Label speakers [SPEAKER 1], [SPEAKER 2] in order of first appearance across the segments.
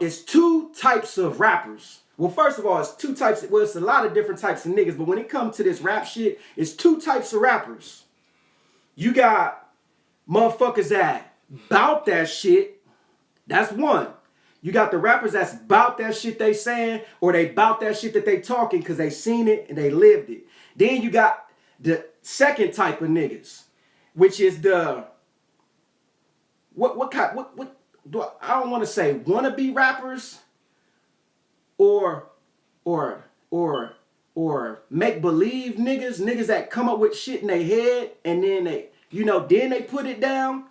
[SPEAKER 1] It's two types of rappers. Well, first of all, it's two types. Well, it's a lot of different types of niggas, but when it comes to this rap shit, it's two types of rappers. You got motherfuckers that bout that shit. That's one. You got the rappers that's bout that shit they saying, or they bout that shit that they talking because they seen it and they lived it. Then you got the second type of niggas, which is the what kind what do I don't want to say wannabe rappers or make believe niggas that come up with shit in their head and then they put it down.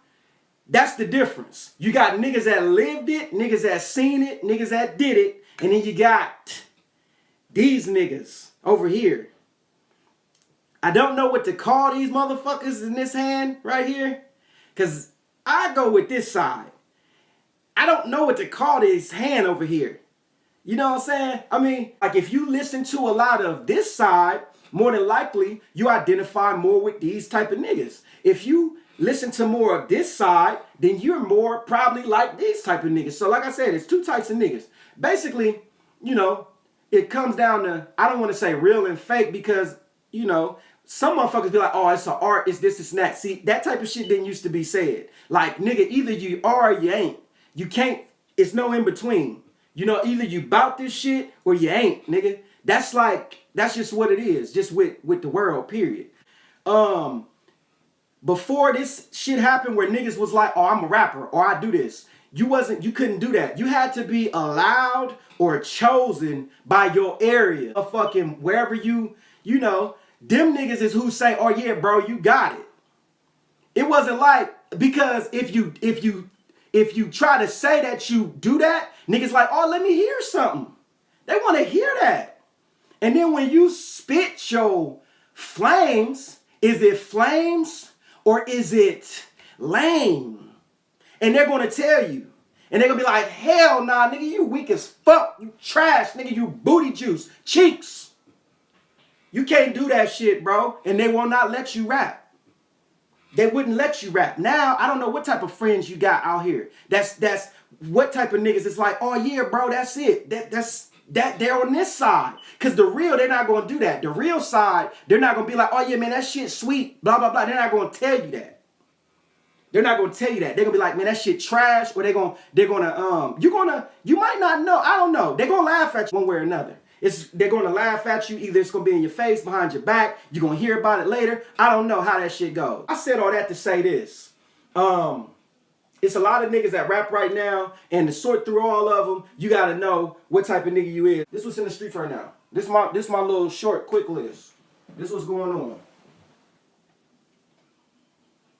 [SPEAKER 1] That's the difference. You got niggas that lived it, niggas that seen it, niggas that did it, and then you got these niggas over here. I don't know what to call these motherfuckers in this hand right here, because I go with this side. I don't know what to call this hand over here. You know what I'm saying? I mean, like if you listen to a lot of this side, more than likely you identify more with these type of niggas. If you listen to more of this side, then you're more probably like these type of niggas. So like I said, it's two types of niggas. Basically, it comes down to, I don't want to say real and fake because, some motherfuckers be like, oh, it's an art, it's this, it's that. See, that type of shit didn't used to be said. Like, nigga, either you are or you ain't. You can't, it's no in between. Either you bout this shit or you ain't, nigga. That's just what it is, just with the world, period. Before this shit happened where niggas was like, oh, I'm a rapper, or I do this. You couldn't do that. You had to be allowed or chosen by your area. A fucking wherever them niggas is who say, oh yeah, bro, you got it. It wasn't like, because if you try to say that you do that, niggas like, oh, let me hear something. They want to hear that. And then when you spit your flames, is it flames or is it lame? And they're going to tell you. And they're going to be like, hell nah, nigga, you weak as fuck. You trash, nigga, you booty juice. Cheeks. You can't do that shit, bro. And they will not let you rap. They wouldn't let you rap. Now, I don't know what type of friends you got out here. That's what type of niggas. It's like, oh yeah, bro, that's it. That's they're on this side. Because the real, they're not going to do that. The real side, they're not going to be like, oh yeah, man, that shit sweet, blah, blah, blah. They're not going to tell you that. They're not going to tell you that. They're going to be like, man, that shit trash. Or you might not know. I don't know. They're going to laugh at you one way or another. They're going to laugh at you. Either it's going to be in your face, behind your back. You're going to hear about it later. I don't know how that shit goes. I said all that to say this. It's a lot of niggas that rap right now. And to sort through all of them, you got to know what type of nigga you is. This what's in the streets right now. This my little short, quick list. This what's going on.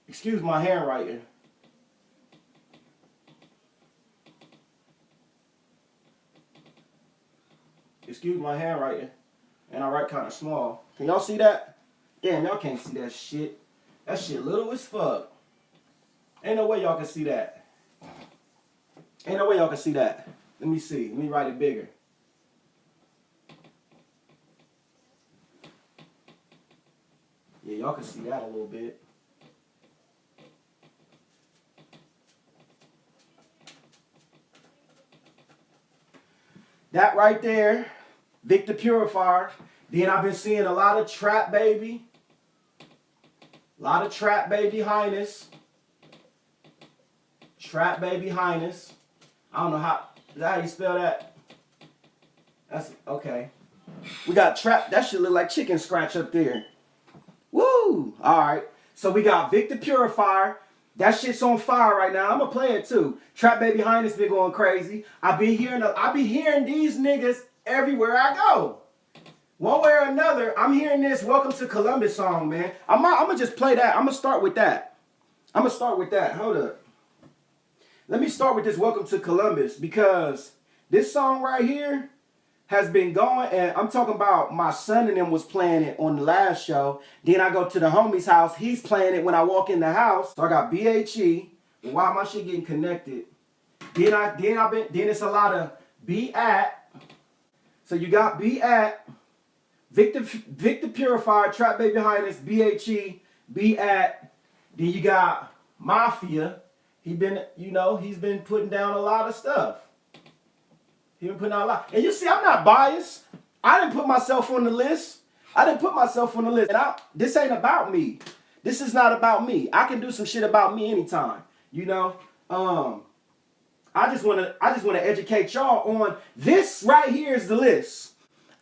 [SPEAKER 1] Excuse my handwriting. Excuse my handwriting. And I write kind of small. Can y'all see that? Damn, y'all can't see that shit. That shit little as fuck. Ain't no way y'all can see that. Ain't no way y'all can see that. Let me see. Let me write it bigger. Yeah, y'all can see that a little bit. That right there, Victor Purifier. Then I've been seeing a lot of Trap Baby. A lot of Trap Baby Highness. Trap Baby Highness. I don't know is that how you spell that? That's okay. We got Trap, that shit look like chicken scratch up there. Woo! Alright. So we got Victor Purifier. That shit's on fire right now. I'm gonna play it too. Trap Baby Highness been going crazy. I be hearing these niggas everywhere I go. One way or another, I'm hearing this Welcome to Columbus song, man. I'm gonna just play that. I'm gonna start with that. Hold up. Let me start with this Welcome to Columbus because this song right here has been going, and I'm talking about my son and them was playing it on the last show. Then I go to the homie's house. He's playing it when I walk in the house. So I got BHE. Why my shit getting connected? Then it's a lot of Be At. So you got Be At, Victor Purifier, Trap Baby Highness, BHE, Be At. Then you got Mafia. He's been putting down a lot of stuff. He been putting out a lot. And you see, I'm not biased. I didn't put myself on the list. And this ain't about me. This is not about me. I can do some shit about me anytime. You know? I just wanna educate y'all on this right here is the list.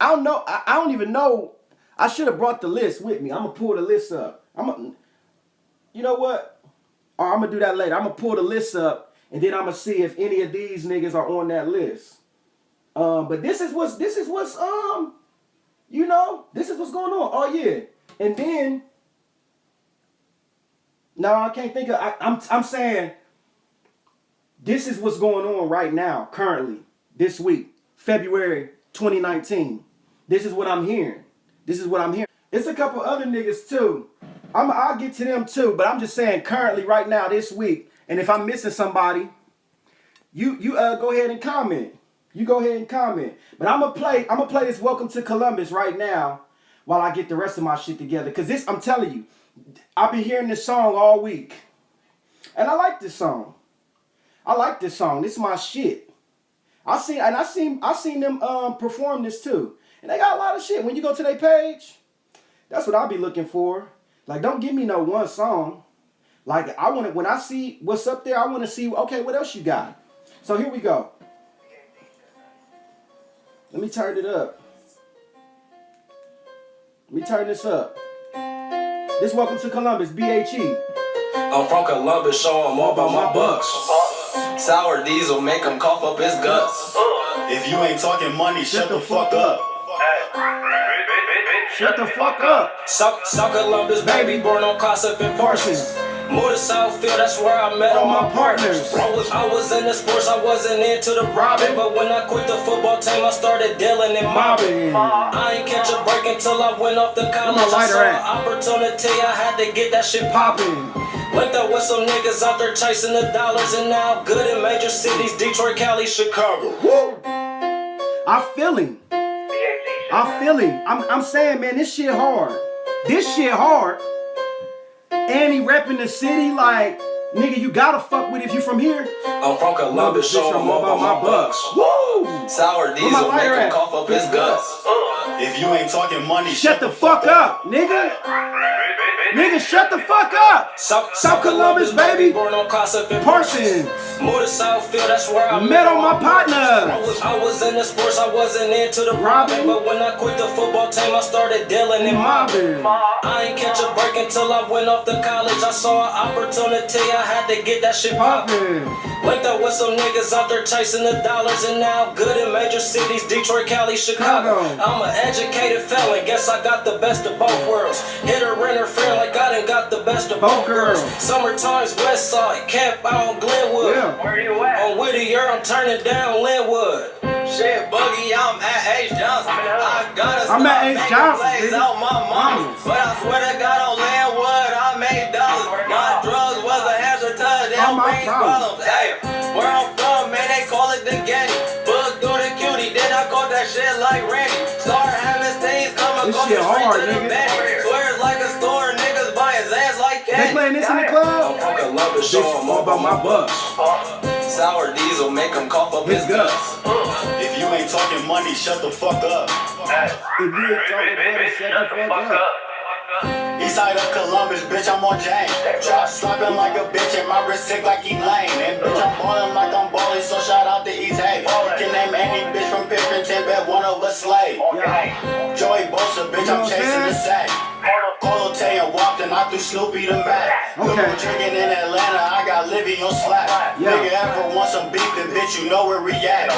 [SPEAKER 1] I don't know. I don't even know. I should have brought the list with me. I'm gonna pull the list up. You know what? Or I'm gonna do that later. I'm gonna pull the list up and then I'm gonna see if any of these niggas are on that list. But this is what's you know, this is what's going on. Oh yeah. And then no, I can't think of I'm saying this is what's going on right now, currently, this week, February 2019. This is what I'm hearing. It's a couple other niggas too. I'll get to them too, but I'm just saying currently right now this week. And if I'm missing somebody, you go ahead and comment. But I'm gonna play this Welcome to Columbus right now while I get the rest of my shit together. Cause this, I'm telling you, I've been hearing this song all week. And I like this song. This is my shit. I seen them perform this too. And they got a lot of shit. When you go to their page, that's what I'll be looking for. Like, don't give me no one song. Like, when I see what's up there, I want to see, okay, what else you got? So here we go. Let me turn it up. Let me turn this up. This Welcome to Columbus, BHE.
[SPEAKER 2] I'm from Columbus, show 'em all about my bucks. Sour diesel, make him cough up his guts.
[SPEAKER 3] If you ain't talking money, shut the fuck up.
[SPEAKER 1] Shut the fuck up.
[SPEAKER 2] South Columbus, baby, born on Cossack and Parsons. Moved to Southfield, that's where I met all my partners. I was in the sports, I wasn't into the robbing. But when I quit the football team, I started dealing and mobbing. I ain't catch a break until I went off to college. I saw an opportunity, I had to get that shit popping. Linked up with some niggas out there chasing the dollars. And now I'm good in major cities, Detroit, Cali, Chicago.
[SPEAKER 1] Woo! I feel him. I'm saying, man, this shit hard. And he repping the city like, nigga, you gotta fuck with it if you from here.
[SPEAKER 2] I'm from Columbus, show 'em all about my bucks.
[SPEAKER 1] Woo!
[SPEAKER 2] Sour diesel, make him cough up his guts.
[SPEAKER 3] If you ain't talking money,
[SPEAKER 1] shut the fuck up, nigga. Nigga, shut the fuck up. South Columbus, baby.
[SPEAKER 2] Born on Cossack and
[SPEAKER 1] Parsons.
[SPEAKER 2] Moved to Southfield, that's where I
[SPEAKER 1] met all my partners.
[SPEAKER 2] I was in the sports, I wasn't into the robbing. But when I quit the football team, I started dealing and mobbing. I ain't catch a break until I went off to college. I saw an opportunity, I had to get that shit poppin'. Linked up with some niggas out there chasing the dollars. And now I'm good in major cities, Detroit, Cali, Chicago. I'm an educated felon, guess I got the best of both worlds. Hit or interfere like I done got the best of both girls. Summertime's West Side, camp out on Glenwood.
[SPEAKER 1] Yeah.
[SPEAKER 2] Where you at? On Whittier, I'm turning down Linwood. Shit, Boogie, I'm at H. Johnson.
[SPEAKER 1] I'm at H. Johnson,
[SPEAKER 2] out my mama. But I swear to God on Linwood, I made dollars. My drugs was an answer to them brain problems. Hey, where I'm from, man, they call it the Getty. Bug through the cutie, then I caught that shit like Randy. Start having things come across the street to the bed. Swear it's like a store, niggas buying Zans like candy.
[SPEAKER 1] They playing this in the club?
[SPEAKER 2] I'm from Columbus, show 'em all about my bucks. Sour diesel, make him cough up his guts.
[SPEAKER 3] If you ain't talking money, shut the fuck up.
[SPEAKER 1] If you ain't talking money, shut the fuck up.
[SPEAKER 3] Eastside of Columbus, bitch, I'm on James. Drop slapping like a bitch and my wrist sick like he lame. And bitch, I'm ballin' like I'm ballin', so shout out to East Haven. Can name any bitch from Pickerington, bet one of us slave. Joey Bosa, bitch, I'm chasing the sack. Colo Tay and Walked I threw Snoopy the Mac.
[SPEAKER 1] Okay.
[SPEAKER 3] Drinking in Atlanta, I got Livy on slap. Nigga ever want some beef, then bitch, you know where we at.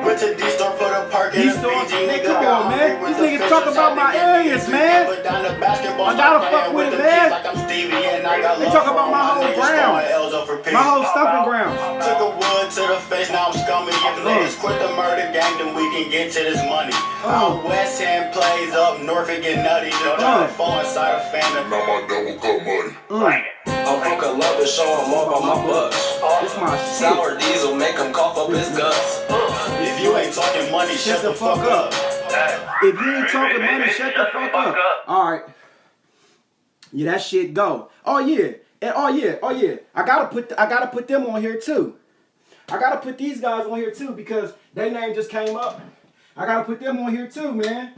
[SPEAKER 3] Went to D-Store, put a perk in the Fiji, nigga.
[SPEAKER 1] Come on, man. These niggas talk about my areas, man. I gotta fuck with it, man. They talk about my whole ground. My whole stomping ground.
[SPEAKER 3] Took a wood to the face, now I'm scummy. If niggas quit the murder gang, then we can get to this money. Out West Hand plays, up north it get nutty. The fall inside a phantom. Now my double cup money.
[SPEAKER 2] I'm from Columbus, show 'em all about my bucks.
[SPEAKER 1] This my shit.
[SPEAKER 2] Sour diesel, make him cough up his guts.
[SPEAKER 3] If you ain't talking money, shut the fuck up.
[SPEAKER 1] If you ain't talking money, shut the fuck up. All right. Yeah, that shit go. Oh yeah. And oh yeah. I gotta put them on here too. I gotta put these guys on here too because their name just came up. I gotta put them on here too, man.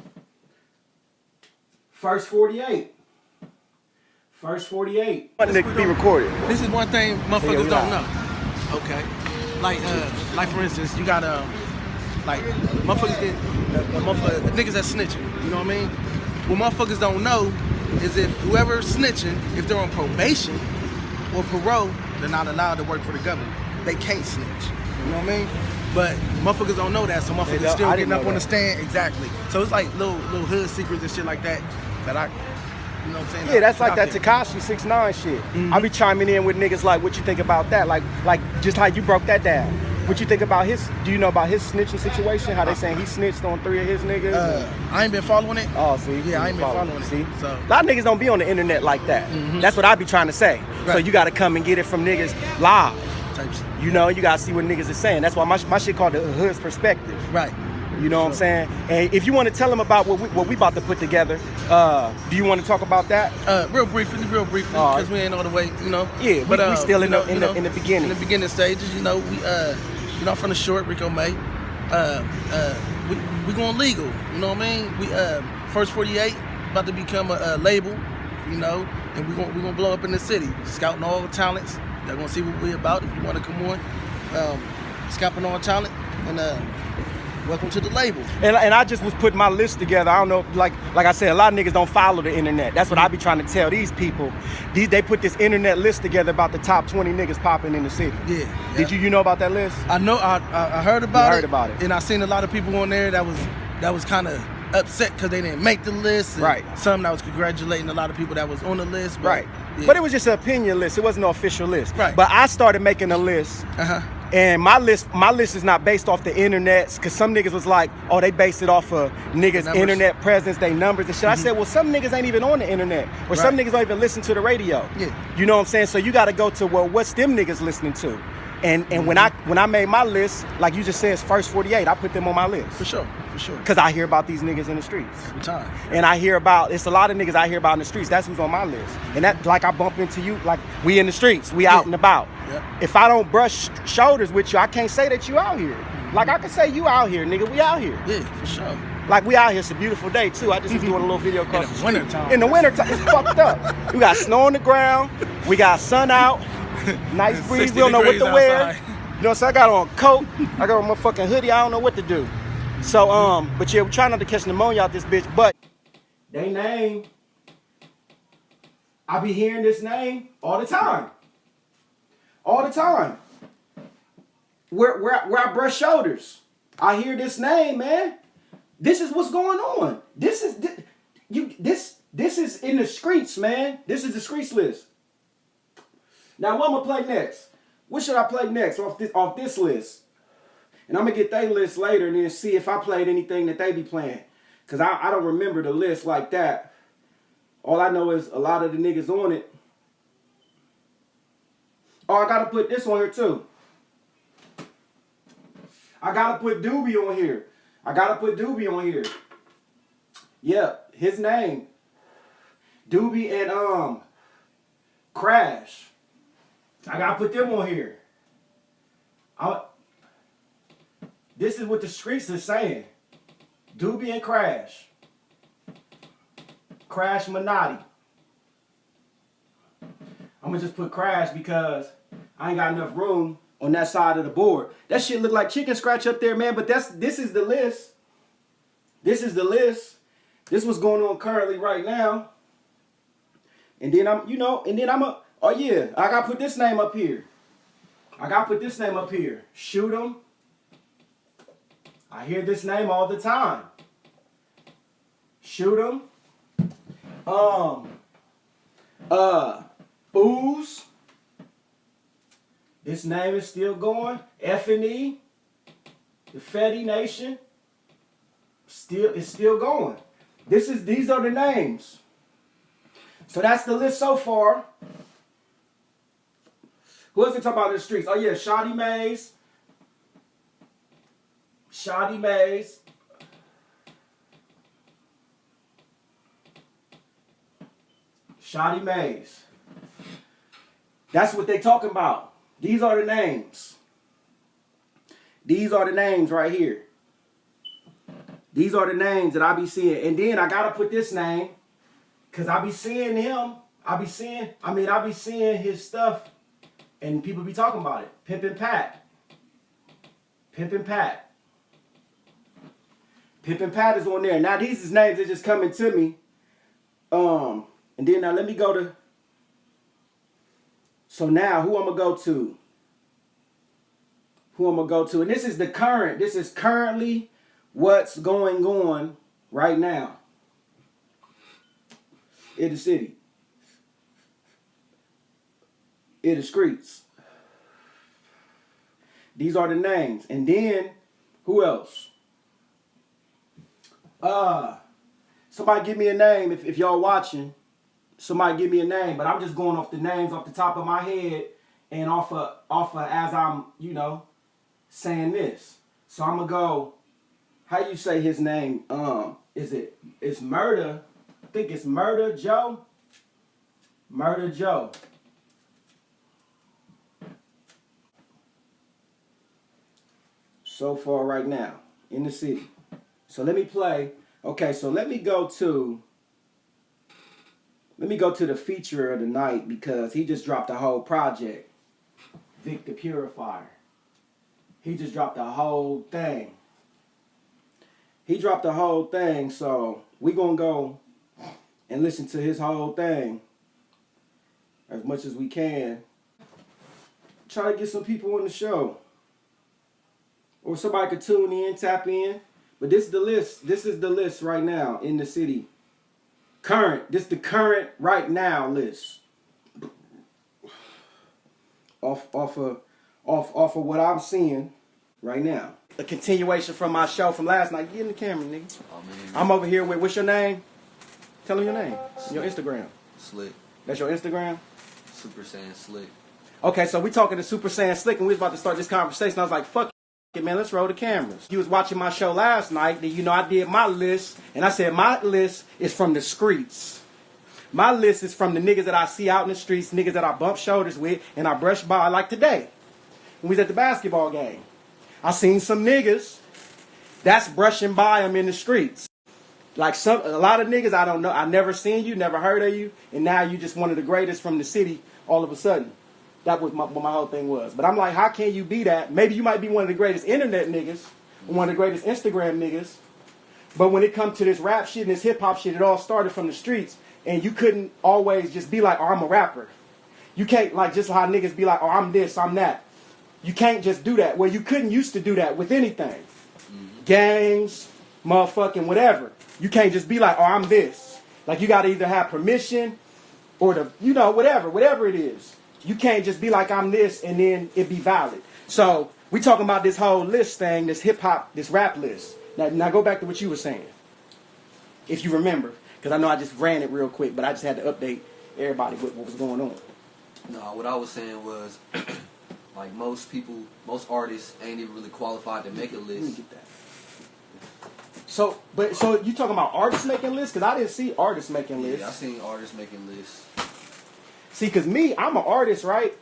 [SPEAKER 1] First 48. First 48. What to be recorded?
[SPEAKER 4] This is one thing motherfuckers don't know. Okay, like for instance, you got like motherfuckers get the niggas that snitching. You know what I mean? What motherfuckers don't know is if whoever's snitching, if they're on probation or parole, they're not allowed to work for the government. They can't snitch. You know what I mean? But motherfuckers don't know that, so motherfuckers still getting up on the stand. Exactly. So it's like little hood secrets and shit like that I, you know what I'm saying?
[SPEAKER 1] Yeah, that's like that Tekashi 6ix9ine shit. I be chiming in with niggas like, what you think about that? Like just how you broke that down. What you think about do you know about his snitching situation? How they saying he snitched on 3 of his niggas?
[SPEAKER 4] I ain't been following it.
[SPEAKER 1] Oh, see?
[SPEAKER 4] Yeah, I ain't been following it.
[SPEAKER 1] See?
[SPEAKER 4] So.
[SPEAKER 1] A lot of niggas don't be on the internet like that. That's what I be trying to say. Right. So you gotta come and get it from niggas live. Type shit. You know, you gotta see what niggas is saying. That's why my shit called the Hood's Perspective.
[SPEAKER 4] Right.
[SPEAKER 1] You know what I'm saying? And if you want to tell them about what we about to put together, do you want to talk about that?
[SPEAKER 4] Real briefly, because we ain't all the way, you know.
[SPEAKER 1] Yeah, but we still in the beginning.
[SPEAKER 4] In the beginning stages, you know, you know, from the short, Rico May, we going legal, you know what I mean? We First 48 about to become a label, you know, and we gonna blow up in the city, scouting all the talents. They're gonna see what we about. If you want to come on, scouting all talent and. Welcome to the label.
[SPEAKER 1] And I just was putting my list together. I don't know, like I said, a lot of niggas don't follow the internet. That's what I be trying to tell these people. They put this internet list together about the top 20 niggas popping in the city.
[SPEAKER 4] Yeah.
[SPEAKER 1] Did you know about that list?
[SPEAKER 4] I know. I heard about it.
[SPEAKER 1] Heard about it.
[SPEAKER 4] And I seen a lot of people on there that was kind of upset because they didn't make the list. And
[SPEAKER 1] right.
[SPEAKER 4] Some that was congratulating a lot of people that was on the list. But,
[SPEAKER 1] right.
[SPEAKER 4] Yeah.
[SPEAKER 1] But it was just an opinion list. It wasn't no official list.
[SPEAKER 4] Right.
[SPEAKER 1] But I started making a list. And my list is not based off the internet, because some niggas was like, oh, they based it off of niggas' internet presence, they numbers and shit. I said, well, some niggas ain't even on the internet, or some niggas don't even listen to the radio.
[SPEAKER 4] Yeah.
[SPEAKER 1] You know what I'm saying? So you got to go to, well, what's them niggas listening to? And when I made my list, like you just said, it's First 48, I put them on my list.
[SPEAKER 4] For sure.
[SPEAKER 1] Because I hear about these niggas in the streets.
[SPEAKER 4] Every time.
[SPEAKER 1] And I hear about, it's a lot of niggas I hear about in the streets. That's who's on my list. And that, like I bump into you, like we in the streets, we out and about.
[SPEAKER 4] Yep.
[SPEAKER 1] If I don't brush shoulders with you, I can't say that you out here. Like I can say you out here, nigga, we out here.
[SPEAKER 4] Yeah, for sure.
[SPEAKER 1] Like we out here, it's a beautiful day too. I just was doing a little video across
[SPEAKER 4] in the winter time.
[SPEAKER 1] In the winter time, it's fucked up. We got snow on the ground, we got sun out, nice breeze, we don't know what to wear. You know, so I got on a coat, I got on my fucking hoodie, I don't know what to do. So, but yeah, we try not to catch pneumonia out this bitch, but they name, I be hearing this name all the time. All the time. Where I brush shoulders, I hear this name, man. This is what's going on. This is in the streets, man. This is the streets list. Now, what I'm gonna play next? What should I play next off this list? And I'm gonna get their list later and then see if I played anything that they be playing. Cause I don't remember the list like that. All I know is a lot of the niggas on it. Oh, I gotta put this on here too. I gotta put Doobie on here. Yeah, his name. Doobie and Crash. I gotta put them on here. This is what the streets is saying. Doobie and Crash. Crash Minotti. I'm gonna just put Crash because I ain't got enough room on that side of the board. That shit look like chicken scratch up there, man, but this is the list. This is the list. This what's going on currently right now. And then oh yeah, I gotta put this name up here. Shoot 'em. I hear this name all the time. Shoot 'em. Booze. This name is still going. F&E. The Fetty Nation. It's still going. These are the names. So that's the list so far. Who else we talking about in the streets? Oh yeah, Shotty Mays. That's what they talking about. These are the names. These are the names right here. These are the names that I be seeing. And then I gotta put this name, cause I be seeing him. I be seeing his stuff, and people be talking about it. Pimpin' Pat. Pimpin' Pat. Pimpin' Pat is on there. Now these is names that just coming to me. And then now let me go to. So now who I'm gonna go to? And this is currently what's going on right now in the city, in the streets. These are the names. And then who else? Somebody give me a name if y'all watching. Somebody give me a name, but I'm just going off the names off the top of my head and off of as I'm, saying this. So I'm gonna go. How you say his name? It's Murder. I think it's Murder Joe. Murder Joe. So far right now in the city. So let me play. Okay, so let me go to the feature of the night because he just dropped a whole project. Vic the Purifier. He just dropped the whole thing. So we gonna go and listen to his whole thing as much as we can. Try to get some people on the show. Or somebody could tune in, tap in. But this is the list. This is the list right now in the city. This is the current right now list. Off of what I'm seeing right now. A continuation from my show from last night. Get in the camera, nigga.
[SPEAKER 5] Oh, man.
[SPEAKER 1] I'm over here with, what's your name? Tell them your name. Your Instagram.
[SPEAKER 5] Slick.
[SPEAKER 1] That's your Instagram?
[SPEAKER 5] Super Saiyan Slick.
[SPEAKER 1] Okay, so we talking to Super Saiyan Slick, and we was about to start this conversation. I was like, fuck it, man, let's roll the cameras. You was watching my show last night, then I did my list, and I said my list is from the streets. My list is from the niggas that I see out in the streets, niggas that I bump shoulders with, and I brush by like today. When we was at the basketball game. I seen some niggas that's brushing by them in the streets. Like a lot of niggas I don't know. I never seen you, never heard of you, and now you just one of the greatest from the city all of a sudden. That was what my whole thing was. But I'm like, how can you be that? Maybe you might be one of the greatest internet niggas, one of the greatest Instagram niggas. But when it comes to this rap shit and this hip hop shit, it all started from the streets. And you couldn't always just be like, oh, I'm a rapper. You can't, like, just how niggas be like, oh, I'm this, I'm that. You can't just do that. Well, you couldn't used to do that with anything. Mm-hmm. Gangs, motherfucking whatever. You can't just be like, oh, I'm this. Like, you got to either have permission or whatever it is. You can't just be like, I'm this, and then it be valid. So, we talking about this whole list thing, this hip-hop, this rap list. Now go back to what you were saying, if you remember. Because I know I just ran it real quick, but I just had to update everybody with what was going on.
[SPEAKER 5] No, what I was saying was, like most artists ain't even really qualified to make a list.
[SPEAKER 1] Let me get that. So you talking about artists making lists? Because I didn't see artists making lists.
[SPEAKER 5] Yeah, I seen artists making lists.
[SPEAKER 1] See, because me, I'm an artist, right?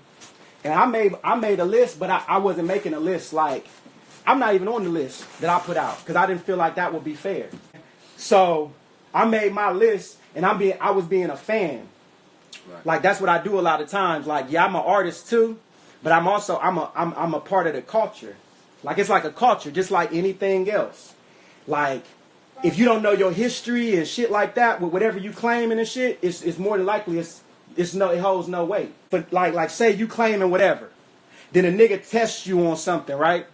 [SPEAKER 1] And I made a list, but I wasn't making a list like, I'm not even on the list that I put out because I didn't feel like that would be fair. So I made my list, and I was being a fan. Right. Like that's what I do a lot of times. Like, yeah, I'm an artist too, but I'm a part of the culture. Like it's like a culture, just like anything else. Like if you don't know your history and shit like that, with whatever you claiming and shit, it's more than likely it holds no weight. But like say you claiming whatever, then a nigga tests you on something, right?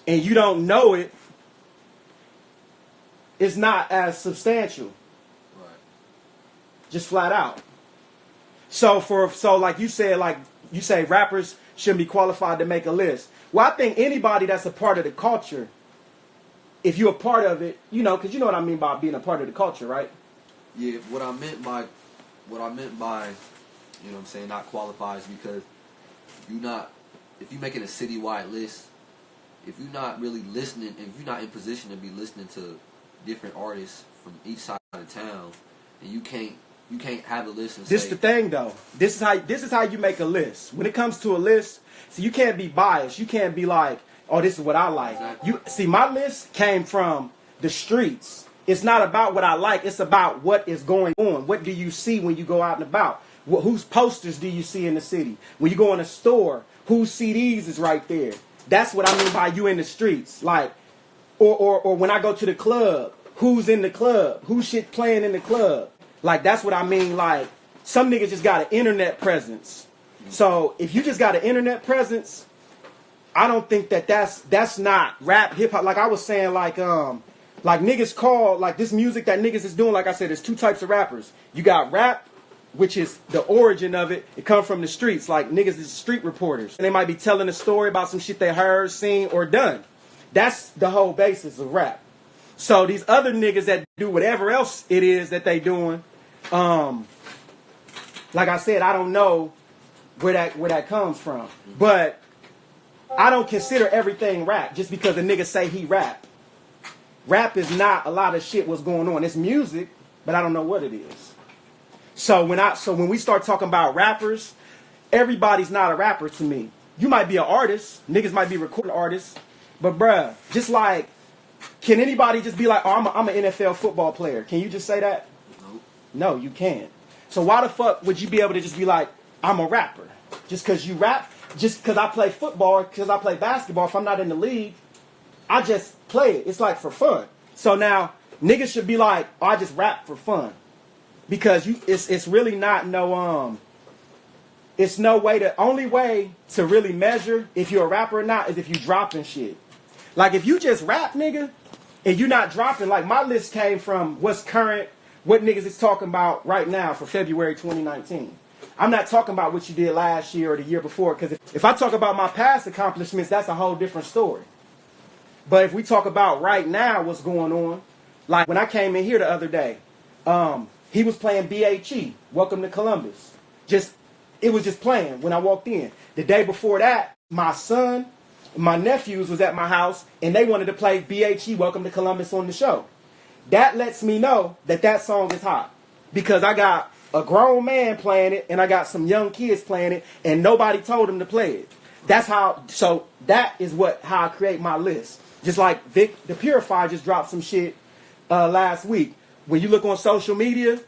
[SPEAKER 1] And you don't know it. It's not as substantial.
[SPEAKER 5] Right.
[SPEAKER 1] Just flat out. So like you said, rappers shouldn't be qualified to make a list. Well, I think anybody that's a part of the culture, if you're a part of it, because you know what I mean by being a part of the culture, right?
[SPEAKER 5] Yeah, what I meant by, you know what I'm saying, not qualified is because if you're making a citywide list, if you're not really listening, if you're not in position to be listening to different artists from each side of the town, and you can't have a list and
[SPEAKER 1] this
[SPEAKER 5] say...
[SPEAKER 1] This the thing, though. This is how you make a list. When it comes to a list, so you can't be biased. You can't be like, oh, this is what I like.
[SPEAKER 5] Exactly.
[SPEAKER 1] You see, my list came from the streets. It's not about what I like. It's about what is going on. What do you see when you go out and about? Whose posters do you see in the city? When you go in a store, whose CDs is right there? That's what I mean by you in the streets. Like, or when I go to the club, who's in the club? Who's shit playing in the club? Like, that's what I mean. Like, some niggas just got an internet presence. So if you just got an internet presence, I don't think that's not rap, hip hop. Like I was saying, like niggas call, like this music that niggas is doing, like I said, there's two types of rappers. You got rap, which is the origin of it. It comes from the streets. Like niggas is street reporters. And they might be telling a story about some shit they heard, seen, or done. That's the whole basis of rap. So these other niggas that do whatever else it is that they doing, like I said, I don't know where that comes from. But I don't consider everything rap just because a nigga say he rap. Rap is not a lot of shit what's going on. It's music, but I don't know what it is. So when we start talking about rappers, everybody's not a rapper to me. You might be an artist. Niggas might be recording artists. But bruh, just like, can anybody just be like, oh, I'm an NFL football player? Can you just say that?
[SPEAKER 5] Nope.
[SPEAKER 1] No, you can't. So why the fuck would you be able to just be like, I'm a rapper? Just because you rap? Just because I play football, because I play basketball, if I'm not in the league, I just play it. It's like for fun. So now, niggas should be like, oh, I just rap for fun. Because it's really not it's no way to, only way to really measure if you're a rapper or not is if you dropping shit. Like if you just rap, nigga, and you not dropping, like my list came from what's current, what niggas is talking about right now for February 2019. I'm not talking about what you did last year or the year before, because if I talk about my past accomplishments, that's a whole different story. But if we talk about right now what's going on, like when I came in here the other day, he was playing BHE, Welcome to Columbus. It was just playing when I walked in. The day before that, my son, my nephews was at my house, and they wanted to play BHE, Welcome to Columbus on the show. That lets me know that song is hot. Because I got a grown man playing it, and I got some young kids playing it, and nobody told them to play it. So that is how I create my list. Just like Vic the Purifier just dropped some shit last week. When you look on social media,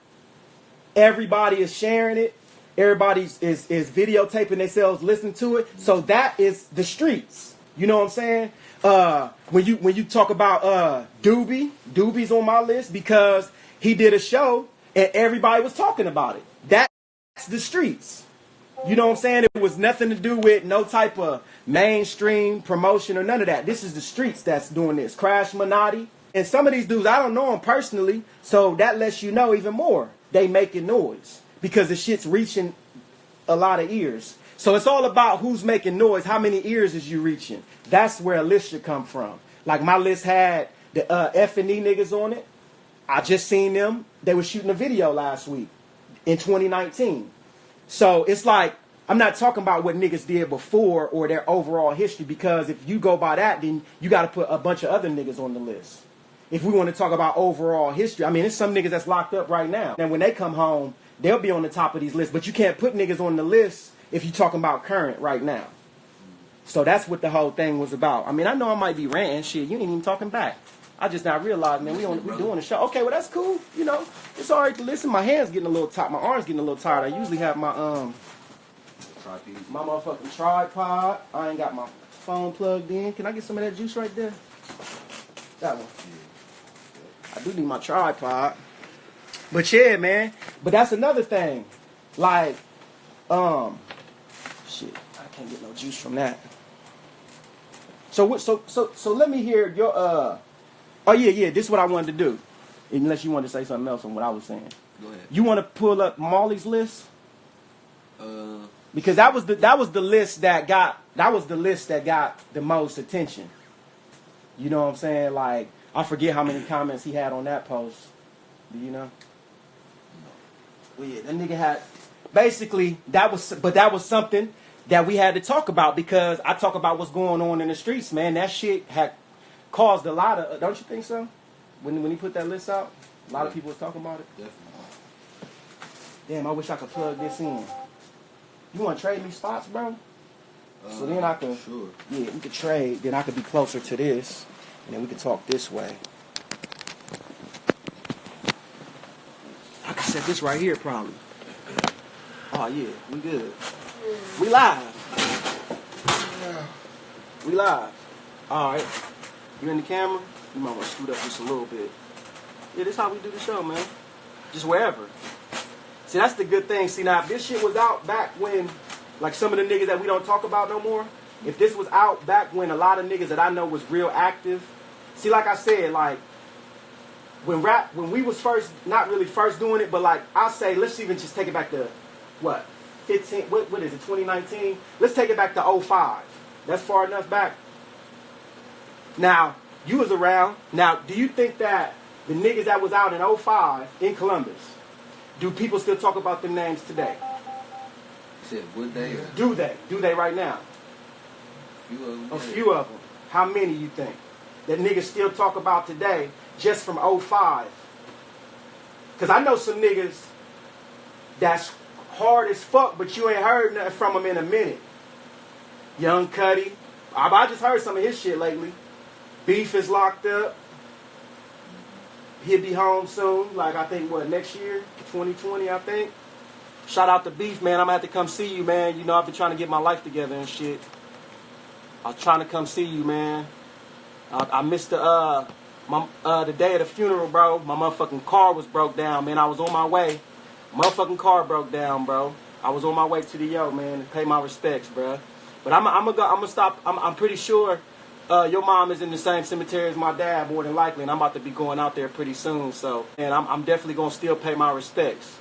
[SPEAKER 1] everybody is sharing it. Everybody is videotaping themselves listening to it. So that is the streets. You know what I'm saying? When you talk about Doobie's on my list because he did a show and everybody was talking about it. That's the streets. You know what I'm saying? It was nothing to do with no type of mainstream promotion or none of that. This is the streets that's doing this. Crash Minotti. And some of these dudes, I don't know them personally, so that lets you know even more. They making noise because the shit's reaching a lot of ears. So it's all about who's making noise. How many ears is you reaching? That's where a list should come from. Like my list had the F&E niggas on it. I just seen them. They were shooting a video last week in 2019. So it's like, I'm not talking about what niggas did before or their overall history, because if you go by that, then you got to put a bunch of other niggas on the list. If we want to talk about overall history, I mean, there's some niggas that's locked up right now. And when they come home, they'll be on the top of these lists. But you can't put niggas on the list if you're talking about current right now. So that's what the whole thing was about. I mean, I know I might be ranting shit. You ain't even talking back. I just not realized, man, we doing a show. Okay, well, that's cool. You know, it's all right to listen. My hand's getting a little tired. My arm's getting a little tired. I usually have my motherfucking tripod. I ain't got my phone plugged in. Can I get some of that juice right there? That one. I do need my tripod. But yeah, man. But that's another thing. Like, shit, I can't get no juice from that. So let me hear your oh yeah, this is what I wanted to do. Unless you wanted to say something else on what I was saying.
[SPEAKER 5] Go ahead.
[SPEAKER 1] You want to pull up Molly's list? Because that was the list that got the most attention. You know what I'm saying? Like, I forget how many comments he had on that post. Do you know? Well, yeah, that nigga had basically that was something that we had to talk about, because I talk about what's going on in the streets, man. That shit had caused a lot of, don't you think so? When he put that list out, a lot of people was talking about it.
[SPEAKER 5] Definitely.
[SPEAKER 1] Damn, I wish I could plug this in. You want to trade me spots, bro? So then I can,
[SPEAKER 5] Sure.
[SPEAKER 1] yeah, we could trade. Then I could be closer to this, and then we could talk this way. I could set this right here probably. Oh yeah, we good. We live. We live. All right. You in the camera? You might want to scoot up just a little bit. Yeah, this is how we do the show, man. Just wherever. See, that's the good thing. See, now, if this shit was out back when, like some of the niggas that we don't talk about no more, if this was out back when a lot of niggas that I know was real active, see, like I said, like, when we was first, not really first doing it, but like, I'll say, let's even just take it back to, what, 15, what is it, 2019? Let's take it back to 05. That's far enough back. Now, you was around. Now, do you think that the niggas that was out in 05 in Columbus, do people still talk about them names today?
[SPEAKER 5] You said would they? Or?
[SPEAKER 1] Do they? Do they right now? A few of them. How many you think that niggas still talk about today just from 05? Because I know some niggas that's hard as fuck, but you ain't heard nothing from them in a minute. Young Cuddy. I just heard some of his shit lately. Beef is locked up. He'll be home soon. Like, I think, what, next year? 2020, I think. Shout out to Beef, man. I'm going to have to come see you, man. You know, I've been trying to get my life together and shit. I was trying to come see you, man. I missed the day of the funeral, bro. My motherfucking car was broke down, man. I was on my way. Motherfucking car broke down, bro. I was on my way to the man, to pay my respects, bro. But I'm gonna stop. I'm pretty sure your mom is in the same cemetery as my dad, more than likely, and I'm about to be going out there pretty soon. So, and I'm definitely gonna still pay my respects,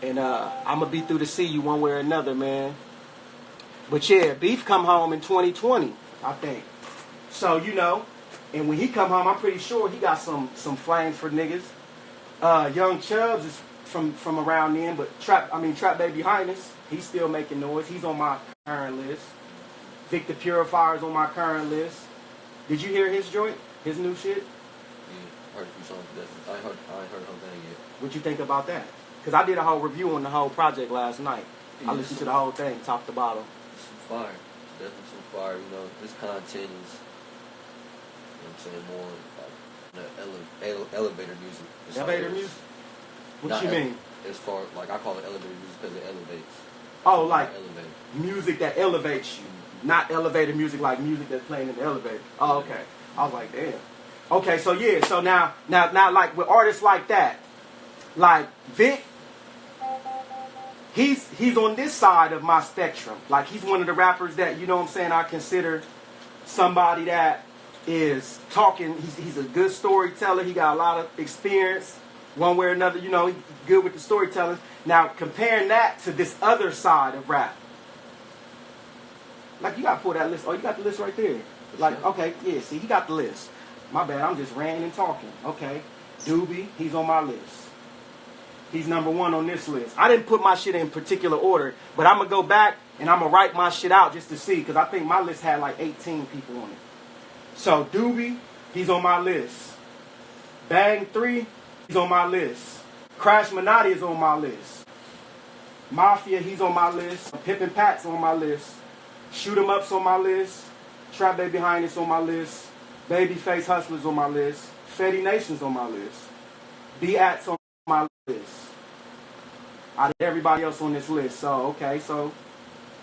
[SPEAKER 1] and I'm gonna be through to see you one way or another, man. But yeah, Beef come home in 2020, I think. So you know, and when he come home, I'm pretty sure he got some flames for niggas. Young Chubbs is from around then, but Trap Baby Highness, he's still making noise. He's on my current list. Victor Purifier's on my current list. Did you hear his joint? His new shit?
[SPEAKER 5] Yeah, heard a few songs. I ain't heard the whole thing yet.
[SPEAKER 1] What you think about that? Because I did a whole review on the whole project last night.
[SPEAKER 5] Yeah,
[SPEAKER 1] I listened to the whole thing, top to bottom.
[SPEAKER 5] Some fire. Definitely some fire. You know, this content is, you know what I'm saying, more like elevator music. It's
[SPEAKER 1] Elevator music? What you mean?
[SPEAKER 5] As far, like, I call it elevator music because it elevates.
[SPEAKER 1] Oh, like
[SPEAKER 5] Elevator.
[SPEAKER 1] music that elevates you. Not elevator music like music that's playing in the elevator. Oh, okay. I was like, damn. Okay, so yeah, so now like with artists like that, like Vic, he's on this side of my spectrum. Like he's one of the rappers that, you know what I'm saying, I consider somebody that is talking, he's a good storyteller, he got a lot of experience, one way or another, you know, he's good with the storytelling. Now comparing that to this other side of rap. Like, you gotta pull that list. Oh, you got the list right there. Like, okay, yeah, see, he got the list. My bad, I'm just ranting and talking. Okay. Doobie, he's on my list. He's number 1 on this list. I didn't put my shit in particular order, but I'm gonna go back and I'm gonna write my shit out just to see, because I think my list had like 18 people on it. So, Doobie, he's on my list. Bang 3, he's on my list. Crash Minotti is on my list. Mafia, he's on my list. Pippin' Pat's on my list. Shoot 'em Up's on my list. Trap Baby Highness on my list. Babyface Hustlers on my list. Fetty Nation's on my list. B-At's on my list. Out of everybody else on this list. So, okay, so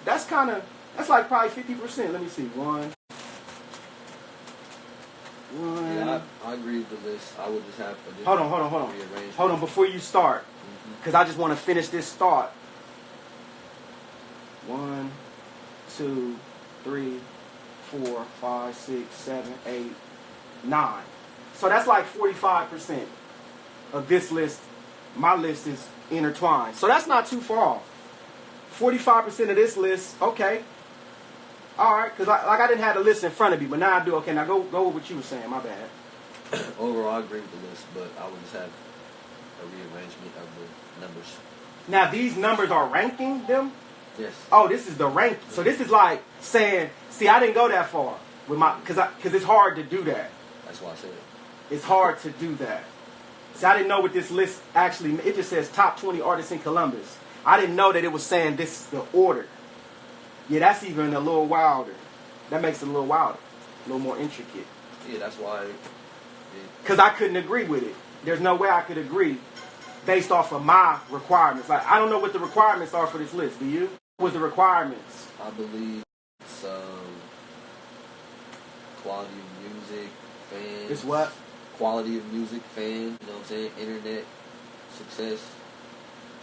[SPEAKER 1] that's like probably 50%. Let me see. One.
[SPEAKER 5] Yeah, I agree with the list. I would just have to
[SPEAKER 1] Hold on. Hold on, before you start. Because I just want to finish this thought. 1, 2, 3, 4, 5, 6, 7, 8, 9. So that's like 45% of this list. My list is intertwined. So that's not too far off. 45% of this list, okay. All right, because I didn't have the list in front of me, but now I do. Okay, now go with what you were saying. My bad.
[SPEAKER 5] Overall, I agree with the list, but I would just have a rearrangement of the numbers.
[SPEAKER 1] Now, these numbers are ranking them?
[SPEAKER 5] Yes.
[SPEAKER 1] Oh, this is the rank. So this is like saying, see, I didn't go that far with my, because it's hard to do that.
[SPEAKER 5] That's why I said it.
[SPEAKER 1] It's hard to do that. See, I didn't know what this list actually, it just says top 20 artists in Columbus. I didn't know that it was saying this is the order. Yeah, that's even a little wilder. That makes it a little wilder, a little more intricate.
[SPEAKER 5] Yeah, that's why.
[SPEAKER 1] Because I couldn't agree with it. There's no way I could agree based off of my requirements. Like, I don't know what the requirements are for this list. Do you? What's the requirements?
[SPEAKER 5] I believe some quality of music, fans.
[SPEAKER 1] It's what?
[SPEAKER 5] Quality of music, fans. You know what I'm saying? Internet, success,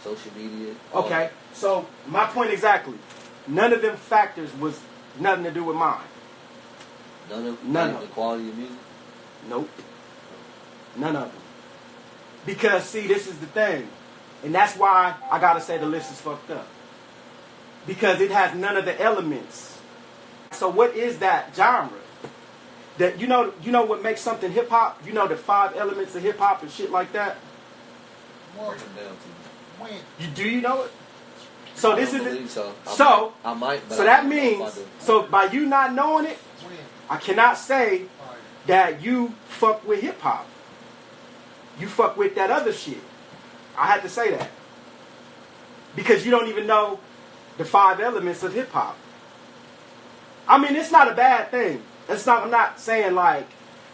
[SPEAKER 5] social media. all
[SPEAKER 1] Okay, so my point exactly. None of them factors was nothing to do with mine.
[SPEAKER 5] that. None of
[SPEAKER 1] None
[SPEAKER 5] like
[SPEAKER 1] of
[SPEAKER 5] the
[SPEAKER 1] it.
[SPEAKER 5] quality of music.
[SPEAKER 1] Nope. None of them. Because, see, this is the thing. And that's why I gotta say the list is fucked up. Because it has none of the elements. So what is that genre? That you know what makes something hip hop? You know the 5 elements of hip hop and shit like that?
[SPEAKER 5] Break them down to me.
[SPEAKER 1] Do you know it? So
[SPEAKER 5] I
[SPEAKER 1] this
[SPEAKER 5] don't
[SPEAKER 1] is
[SPEAKER 5] believe so.
[SPEAKER 1] so
[SPEAKER 5] I might. But
[SPEAKER 1] so
[SPEAKER 5] I
[SPEAKER 1] that
[SPEAKER 5] don't know if I
[SPEAKER 1] means
[SPEAKER 5] do.
[SPEAKER 1] so by you not knowing it, I cannot say that you fuck with hip hop. You fuck with that other shit. I had to say that. Because you don't even know the 5 elements of hip hop. I mean, it's not a bad thing. I'm not saying like,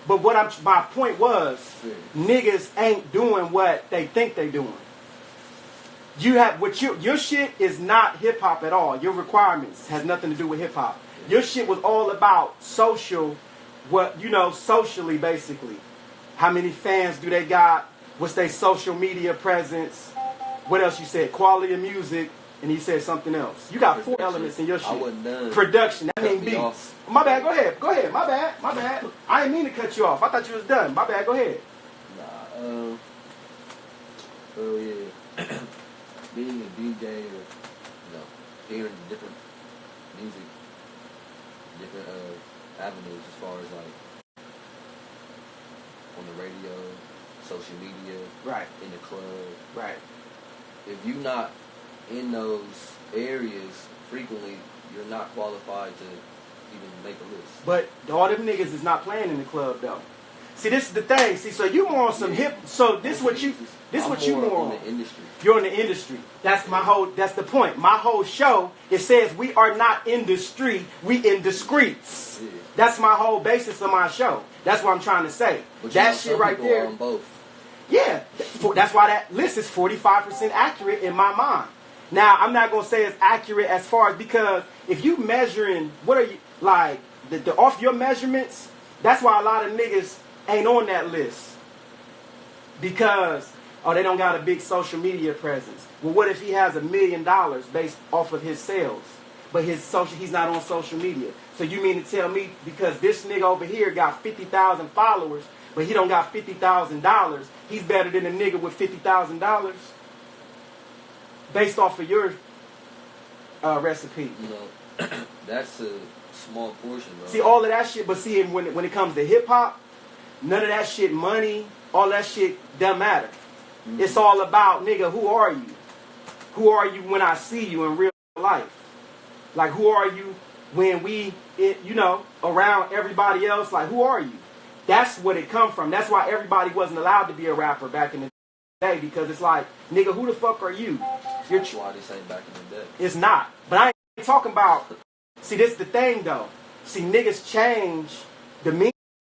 [SPEAKER 1] but my point was, niggas ain't doing what they think they doing. You have your shit is not hip hop at all. Your requirements has nothing to do with hip hop. Your shit was all about social, socially basically. How many fans do they got? What's their social media presence? What else you said? Quality of music, and you said something else. You got 4
[SPEAKER 5] Production.
[SPEAKER 1] elements in your shit.
[SPEAKER 5] I wasn't done.
[SPEAKER 1] Production. That
[SPEAKER 5] Cut
[SPEAKER 1] mean
[SPEAKER 5] me
[SPEAKER 1] beats.
[SPEAKER 5] off.
[SPEAKER 1] My bad. Go ahead. My bad. I didn't mean to cut you off. I thought you was done. My bad. Go ahead.
[SPEAKER 5] Nah. Oh yeah. Being a DJ or hearing different music, different avenues as far as like on the radio, social media,
[SPEAKER 1] Right.
[SPEAKER 5] in the club.
[SPEAKER 1] Right.
[SPEAKER 5] If you're not in those areas frequently, you're not qualified to even make a list.
[SPEAKER 1] But all them niggas is not playing in the club though. See, this is the thing. See, so you more on some hip. So this what you
[SPEAKER 5] I'm
[SPEAKER 1] more on.
[SPEAKER 5] the industry.
[SPEAKER 1] You're in the industry. That's the point. My whole show, it says we are not industry, we in the streets.
[SPEAKER 5] Yeah.
[SPEAKER 1] That's my whole basis of my show. That's what I'm trying to say.
[SPEAKER 5] But
[SPEAKER 1] That
[SPEAKER 5] some
[SPEAKER 1] shit right
[SPEAKER 5] people
[SPEAKER 1] there.
[SPEAKER 5] are on both.
[SPEAKER 1] Yeah, that's why that list is 45% accurate in my mind. Now, I'm not going to say it's accurate as far as, because if you measuring, what are you, like, the off your measurements, that's why a lot of niggas ain't on that list. Because, they don't got a big social media presence. Well, what if he has $1 million based off of his sales, but he's not on social media? So you mean to tell me because this nigga over here got 50,000 followers, but he don't got $50,000, he's better than a nigga with $50,000 based off of your recipe?
[SPEAKER 5] That's a small portion, bro.
[SPEAKER 1] See, all of that shit, but see, when it comes to hip-hop, none of that shit, money, all that shit doesn't matter. Mm-hmm. It's all about, nigga, who are you? Who are you when I see you in real life? Like, who are you when we, around everybody else? Like, who are you? That's what it come from. That's why everybody wasn't allowed to be a rapper back in the day, because it's like, nigga, who the fuck are you?
[SPEAKER 5] That's why this ain't back in the day.
[SPEAKER 1] It's not. But I ain't talking about, see, this the thing, though. See, niggas change the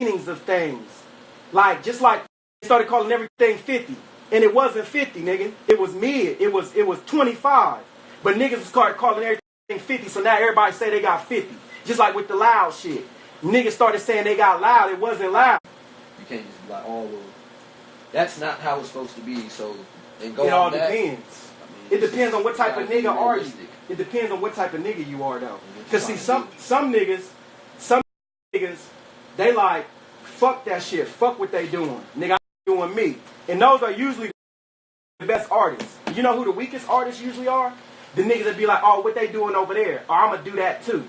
[SPEAKER 1] meanings of things. Like, just like they started calling everything 50. And it wasn't 50, nigga. It was mid. It was 25. But niggas started calling everything 50, so now everybody say they got 50. Just like with the loud shit. Niggas started saying they got loud. It wasn't loud.
[SPEAKER 5] You can't just be like, well, that's not how it's supposed to be, so, and go
[SPEAKER 1] It all
[SPEAKER 5] on that.
[SPEAKER 1] depends.
[SPEAKER 5] I mean,
[SPEAKER 1] It depends on what type of nigga are you.
[SPEAKER 5] realistic.
[SPEAKER 1] It depends on what type of nigga you are, though.
[SPEAKER 5] What
[SPEAKER 1] Because
[SPEAKER 5] you
[SPEAKER 1] see,
[SPEAKER 5] trying to
[SPEAKER 1] some niggas, they like, fuck that shit. Fuck what they doing. Nigga, I'm doing me. And those are usually the best artists. You know who the weakest artists usually are? The niggas that be like, oh, what they doing over there? Or I'm going to do that too.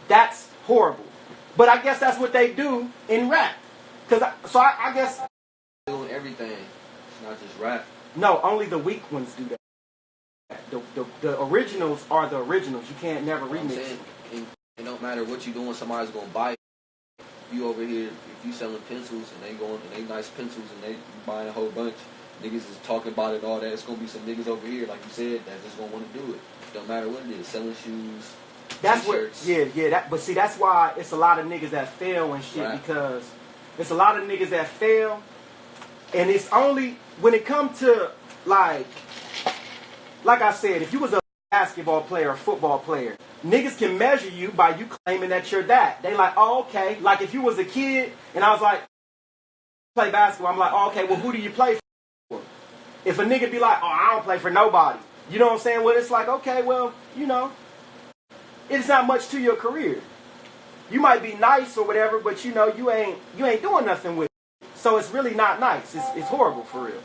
[SPEAKER 1] That's horrible. But I guess that's what they do in rap. I guess...
[SPEAKER 5] Doing everything. It's not just rap.
[SPEAKER 1] No, only the weak ones do that. The originals are the originals. You can't never
[SPEAKER 5] You know what I'm
[SPEAKER 1] remix
[SPEAKER 5] saying?
[SPEAKER 1] them.
[SPEAKER 5] It don't matter what you doing, somebody's gonna buy it. If you over here, if you selling pencils and they nice pencils and they buying a whole bunch, niggas is talking about it, all that. It's gonna be some niggas over here, like you said, that's just gonna want to do it. Don't matter what it is, selling shoes,
[SPEAKER 1] That's what,
[SPEAKER 5] T-shirts.
[SPEAKER 1] but see, that's why it's a lot of niggas that fail and shit,
[SPEAKER 5] Right.
[SPEAKER 1] because it's a lot of niggas that fail, and it's only when it comes to like I said, if you was a basketball player or football player, niggas can measure you by you claiming that you're that. They like, oh, okay. Like if you was a kid and I was like, play basketball, I'm like, oh, okay, well, who do you play for? If a nigga be like, oh, I don't play for nobody, you know what I'm saying? Well, it's like, okay, well, you know, it's not much to your career. You might be nice or whatever, but you know, you ain't doing nothing with it. So it's really not nice. It's horrible for real.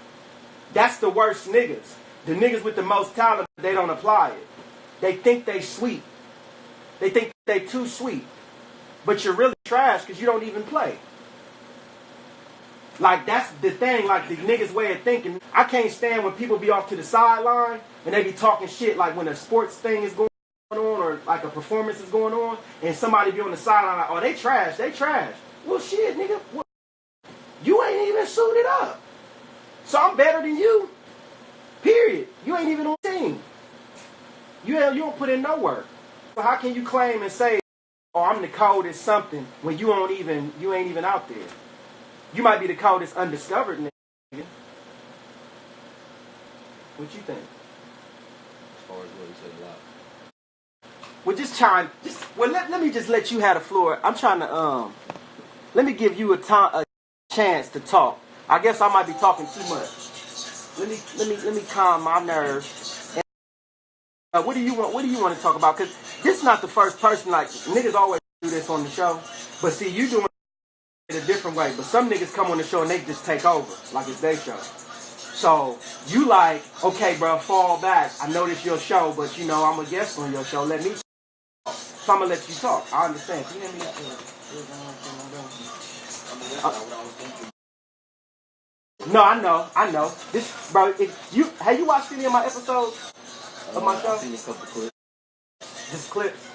[SPEAKER 1] That's the worst niggas. The niggas with the most talent, they don't apply it. They think they sweet. They think they too sweet. But you're really trash because you don't even play. Like, that's the thing, like the niggas' way of thinking. I can't stand when people be off to the sideline and they be talking shit like when a sports thing is going on or like a performance is going on and somebody be on the sideline like, oh, they trash. Well, shit, nigga. What? You ain't even suited up. So I'm better than you. Period. You ain't even on the team. You don't put in no work. So how can you claim and say, oh, I'm the coldest something when you ain't even out there? You might be the coldest undiscovered nigga. What you think?
[SPEAKER 5] As far as what you said a lot.
[SPEAKER 1] Well, let me just let you have the floor. I'm trying to let me give you a chance to talk. I guess I might be talking too much. Let me calm my nerves. And, what do you want to talk about? Because this is not the first person. Like niggas always do this on the show, but see, you doing it a different way. But some niggas come on the show and they just take over like it's their show. So you like, okay, bro, fall back. I know this your show, but you know I'm a guest on your show. Let me talk. So I'm gonna let you talk. I understand. Can you hear me? No, I know. This, bro. Have you watched any of my episodes of my show?
[SPEAKER 5] I've seen a couple clips.
[SPEAKER 1] Just clips.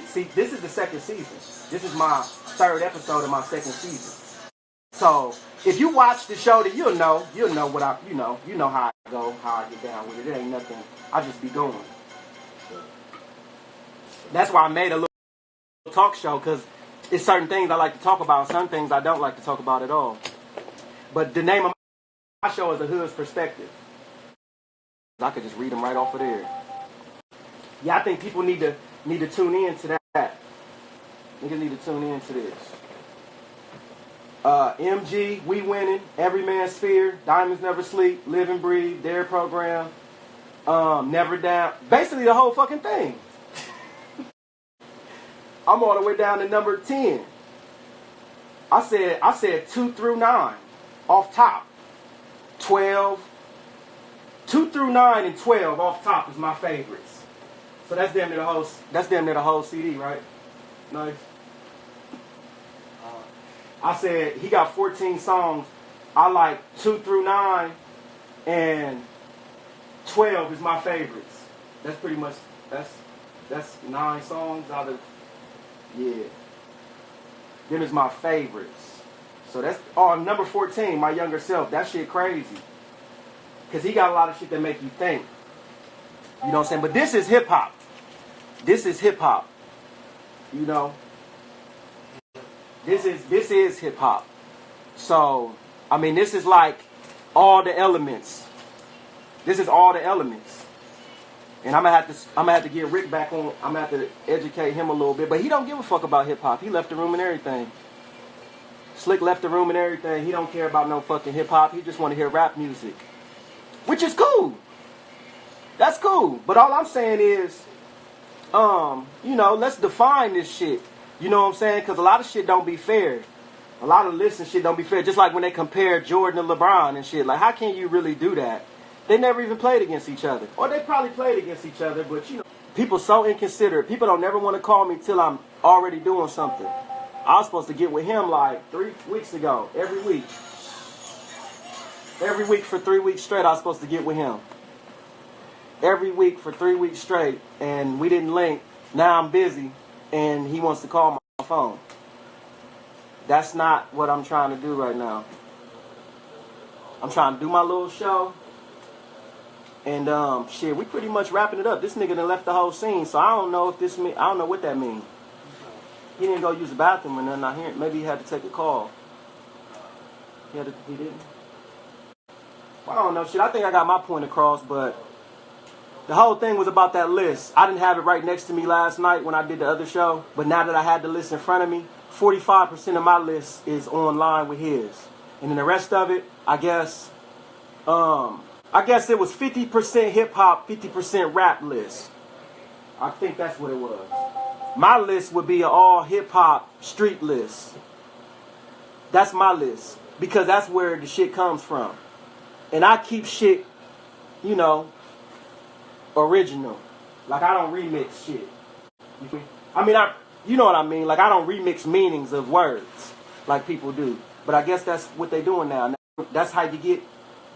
[SPEAKER 1] See, this is the second season. This is my third episode of my second season. So if you watch the show, then you'll know what you know how I go, how I get down with it. It ain't nothing. I just be going. That's why I made a little talk show, because it's certain things I like to talk about, some things I don't like to talk about at all. But the name of my show is A Hood's Perspective. I could just read them right off of there. Yeah, I think people need to tune in to that. Niggas need to tune in to this. MG, We Winning, Every Man's Sphere, Diamonds Never Sleep, Live and Breathe, Dare Program, Never Down. Basically the whole fucking thing. I'm all the way down to number 10. I said 2 through 9 off top. 12. 2 through 9 and 12 off top is my favorites. So that's damn near the whole CD, right? Nice. I said he got 14 songs. I like 2 through 9 and 12 is my favorites. That's pretty much that's 9 songs out of, yeah. Them is my favorites. So that's number 14, My Younger Self. That shit crazy. Cause he got a lot of shit that make you think. You know what I'm saying? But this is hip hop. This is hip hop. You know? This is hip hop. So, I mean, this is like all the elements. This is all the elements. And I'm gonna have to get Rick back on. I'm gonna have to educate him a little bit. But he don't give a fuck about hip hop. He left the room and everything. Slick left the room and everything. He don't care about no fucking hip hop. He just want to hear rap music, which is cool. That's cool. But all I'm saying is, you know, let's define this shit. You know what I'm saying? Because a lot of shit don't be fair. A lot of listen shit don't be fair. Just like when they compare Jordan and LeBron and shit. Like, how can you really do that? They never even played against each other. Or they probably played against each other, but you know, people so inconsiderate. People don't never want to call me till I'm already doing something. I was supposed to get with him like 3 weeks ago. Every week. Every week for 3 weeks straight, I was supposed to get with him. Every week for 3 weeks straight, and we didn't link. Now I'm busy, and he wants to call my phone. That's not what I'm trying to do right now. I'm trying to do my little show, And shit, we pretty much wrapping it up. This nigga done left the whole scene, so I don't know if this mean, I don't know what that means. He didn't go use the bathroom or nothing. I hear maybe he had to take a call. He didn't. Well, I don't know, shit. I think I got my point across, but the whole thing was about that list. I didn't have it right next to me last night when I did the other show, but now that I had the list in front of me, 45% of my list is online with his, and then the rest of it, I guess it was 50% hip hop, 50% rap list. I think that's what it was. My list would be an all hip hop street list. That's my list because that's where the shit comes from, and I keep shit, you know, original. Like I don't remix shit. I mean, you know what I mean. Like I don't remix meanings of words like people do. But I guess that's what they're doing now. That's how you get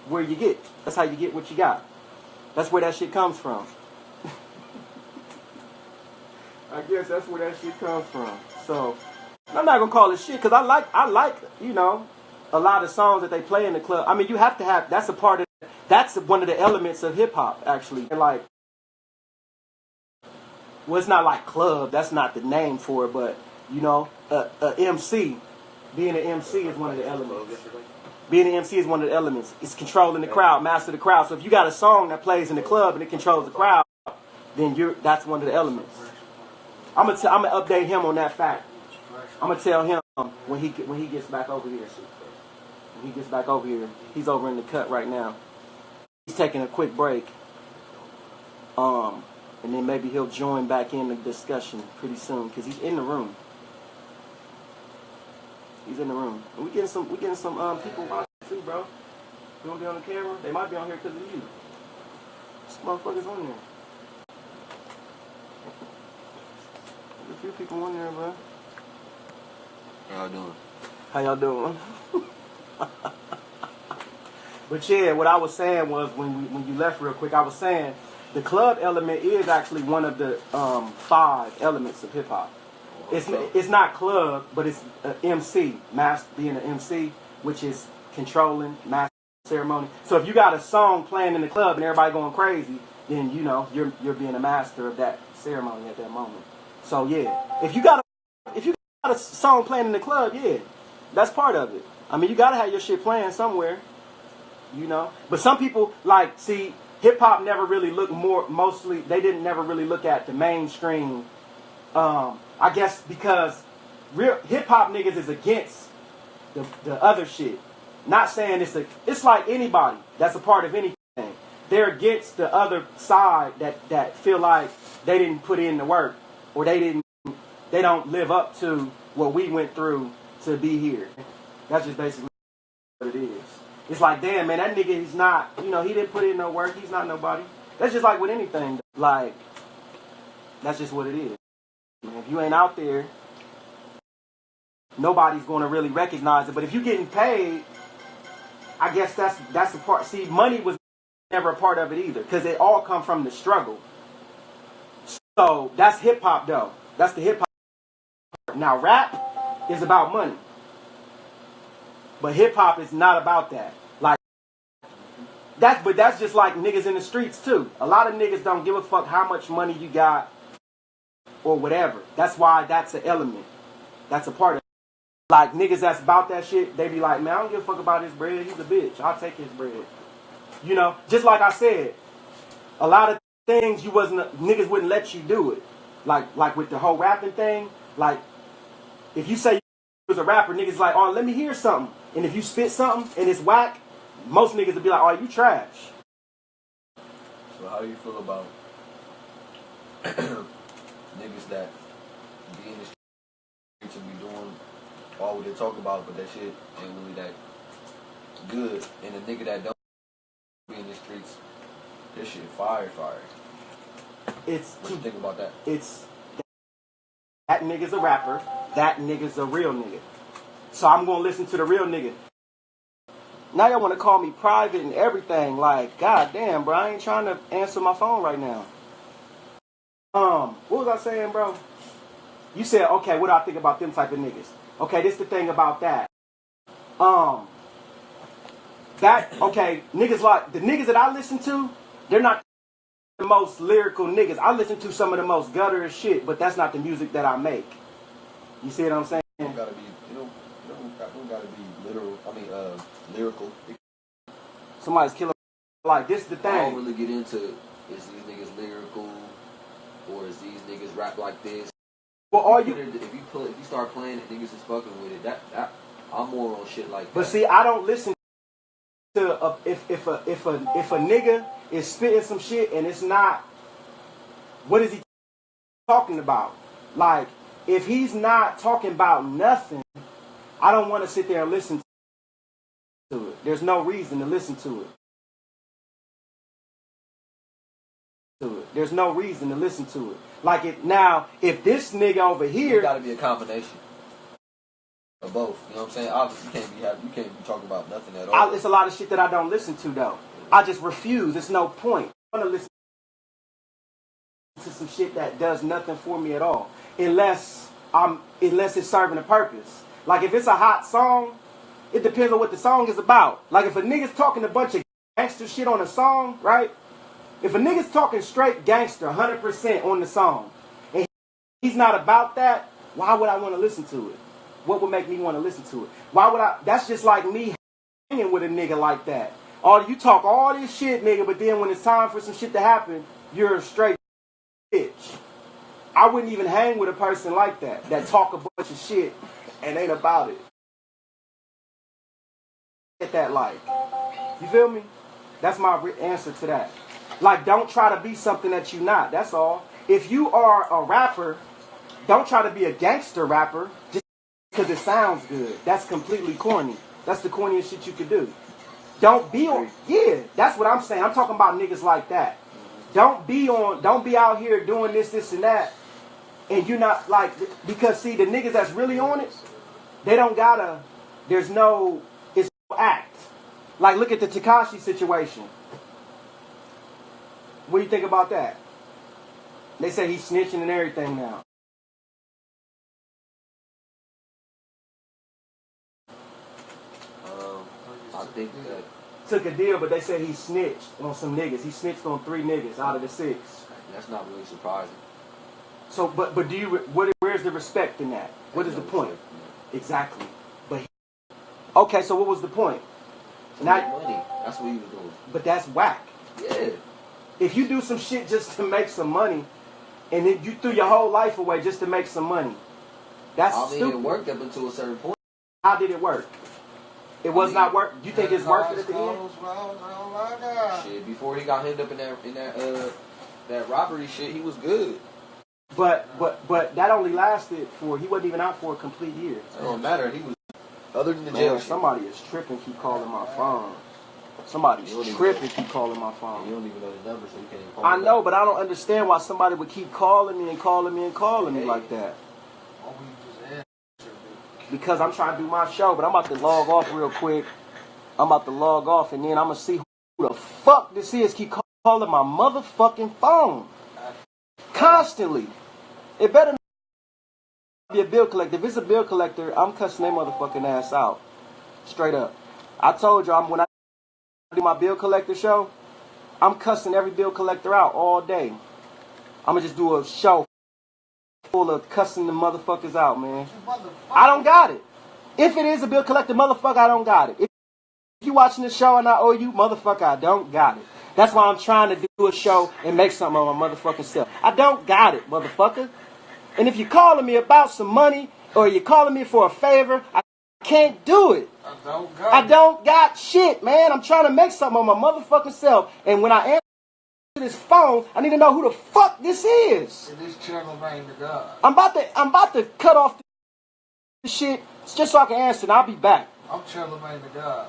[SPEAKER 1] where you get. That's how you get what you got. That's where that shit comes from. I guess that's where that shit comes from. So I'm not gonna call it shit because I like you know a lot of songs that they play in the club. I mean, you have to have. That's a part of. That's one of the elements of hip hop actually. And like, well, it's not like club. That's not the name for it. But you know, MC. Being an MC is one of the elements. Being an MC is one of the elements. It's controlling the crowd, master the crowd. So if you got a song that plays in the club and it controls the crowd, then that's one of the elements. I'm gonna update him on that fact. I'm gonna tell him when he gets back over here. When he gets back over here, he's over in the cut right now. He's taking a quick break. And then maybe he'll join back in the discussion pretty soon because he's in the room. He's in the room. And we getting some people watching too, bro. You wanna be on the camera? They might be on here because of you. This motherfucker's on there. There's a few people on there, bro.
[SPEAKER 5] How y'all doing?
[SPEAKER 1] How y'all doing? But yeah, what I was saying was when you left real quick, I was saying the club element is actually one of the 5 elements of hip hop. It's not club, but it's MC, being an MC, which is controlling master ceremony. So if you got a song playing in the club and everybody going crazy, then you know you're being a master of that ceremony at that moment. So yeah, if you got a song playing in the club, yeah, that's part of it. I mean, you gotta have your shit playing somewhere, you know. But some people see hip hop never really looked mostly they didn't never really look at the mainstream. I guess because real hip hop niggas is against the other shit. Not saying it's like anybody that's a part of anything. They're against the other side that feel like they didn't put in the work or they don't live up to what we went through to be here. That's just basically what it is. It's like, damn, man, that nigga, he's not, you know, he didn't put in no work. He's not nobody. That's just like with anything. Like, that's just what it is. If you ain't out there, nobody's going to really recognize it. But if you're getting paid, I guess that's the part. See, money was never a part of it either because it all come from the struggle. So that's hip hop, though. That's the hip hop. Now, rap is about money. But hip hop is not about that. Like, that's just like niggas in the streets, too. A lot of niggas don't give a fuck how much money you got or whatever. That's why that's an element. That's a part of it. Like, niggas that's about that shit, they be like, man, I don't give a fuck about his bread. He's a bitch. I'll take his bread. You know, just like I said, a lot of things niggas wouldn't let you do it. Like with the whole rapping thing, like, if you say you was a rapper, niggas like, oh, let me hear something. And if you spit something and it's whack, most niggas would be like, oh, you trash.
[SPEAKER 5] So how do you feel about niggas that be in the streets and be doing all what they talk about, but that shit ain't really that good, and the nigga that don't be in the streets, this shit fire. What you think about that?
[SPEAKER 1] That nigga's a rapper, that nigga's a real nigga. So I'm gonna listen to the real nigga. Now y'all wanna call me private and everything, like, god damn, bro, I ain't trying to answer my phone right now. What was I saying, bro? You said, okay, what do I think about them type of niggas? Okay, this the thing about that. Okay, niggas like, the niggas that I listen to, They're not the most lyrical niggas. I listen to some of the most gutterous shit, but that's not the music that I make. You see what I'm saying?
[SPEAKER 5] You don't gotta be, you don't gotta be literal. I mean, lyrical.
[SPEAKER 1] Somebody's killing. Like, this is the thing.
[SPEAKER 5] I don't really get into, is these niggas lyrical, or is these niggas rap like this?
[SPEAKER 1] Well, all you.
[SPEAKER 5] If you start playing it, niggas is fucking with it. That I'm more on shit like that.
[SPEAKER 1] But see, I don't listen to if a nigga is spitting some shit and it's not. What is he talking about? Like, if he's not talking about nothing, I don't want to sit there and listen to it. There's no reason to listen to it. There's no reason to listen to it. Like it now, if this nigga over here,
[SPEAKER 5] it gotta be a combination of both. You know what I'm saying? Obviously, you can't be talking about nothing at all.
[SPEAKER 1] It's a lot of shit that I don't listen to though. I just refuse. It's no point. I want to listen to some shit that does nothing for me at all, unless it's serving a purpose. Like if it's a hot song, it depends on what the song is about. Like if a nigga's talking a bunch of gangster shit on a song, right? If a nigga's talking straight gangster 100% on the song, and he's not about that, why would I want to listen to it? What would make me want to listen to it? Why would I? That's just like me hanging with a nigga like that. You talk all this shit, nigga, but then when it's time for some shit to happen, you're a straight bitch. I wouldn't even hang with a person like that talk a bunch of shit and ain't about it. Get that like. You feel me? That's my answer to that. Like, don't try to be something that you're not. That's all. If you are a rapper, don't try to be a gangster rapper just because it sounds good. That's completely corny. That's the corniest shit you could do. Don't be on. Yeah, that's what I'm saying. I'm talking about niggas like that. Don't be out here doing this, and that, and you're not like, because see, the niggas that's really on it, they don't gotta. It's no act. Like, look at the Tekashi situation. What do you think about that? They say he's snitching and everything now.
[SPEAKER 5] I think that
[SPEAKER 1] took a deal, but they said he snitched on some niggas. He snitched on 3 niggas out of the 6.
[SPEAKER 5] that's not really surprising.
[SPEAKER 1] So, but do you? Where's the respect in that? What is the point? Exactly. But okay, so what was the point?
[SPEAKER 5] Not money. That's what he was doing.
[SPEAKER 1] But that's whack.
[SPEAKER 5] Yeah.
[SPEAKER 1] If you do some shit just to make some money, and then you threw your whole life away just to make some money, that's stupid.
[SPEAKER 5] It worked up until a certain point.
[SPEAKER 1] How did it work? It was not work. You think it's worth it at the end?
[SPEAKER 5] Shit, before he got hemmed up in that robbery shit, he was good.
[SPEAKER 1] But that only lasted for, he wasn't even out for a complete year.
[SPEAKER 5] It don't matter. He was, other than the jail shit.
[SPEAKER 1] Somebody is tripping, keep calling my phone. Somebody's tripping, keep calling my phone.
[SPEAKER 5] You don't even know the number, so you can't even call
[SPEAKER 1] I know, but I don't understand why somebody would keep calling me and calling me and calling me like that. Because I'm trying to do my show, but I'm about to log off real quick. I'm about to log off, and then I'm going to see who the fuck this is keep calling my motherfucking phone. Constantly. It better not be a bill collector. If it's a bill collector, I'm cussing their motherfucking ass out. Straight up. I told you, when I do my bill collector show, I'm cussing every bill collector out all day. I'm going to just do a show full of cussing the motherfuckers out, man. I don't got it. If it is a bill collector, motherfucker, I don't got it. If you watching the show and I owe you, motherfucker, I don't got it. That's why I'm trying to do a show and make something on my motherfucking self. I don't got it, motherfucker. And if you're calling me about some money or you're calling me for a favor, I can't do it. I don't got shit, man. I'm trying to make something on my motherfucking self. And when I answer this phone, I need to know who the fuck this is.
[SPEAKER 6] And this channel name to God.
[SPEAKER 1] I'm about to cut off this shit just so I can answer, and I'll be back.
[SPEAKER 6] I'm channeling to God.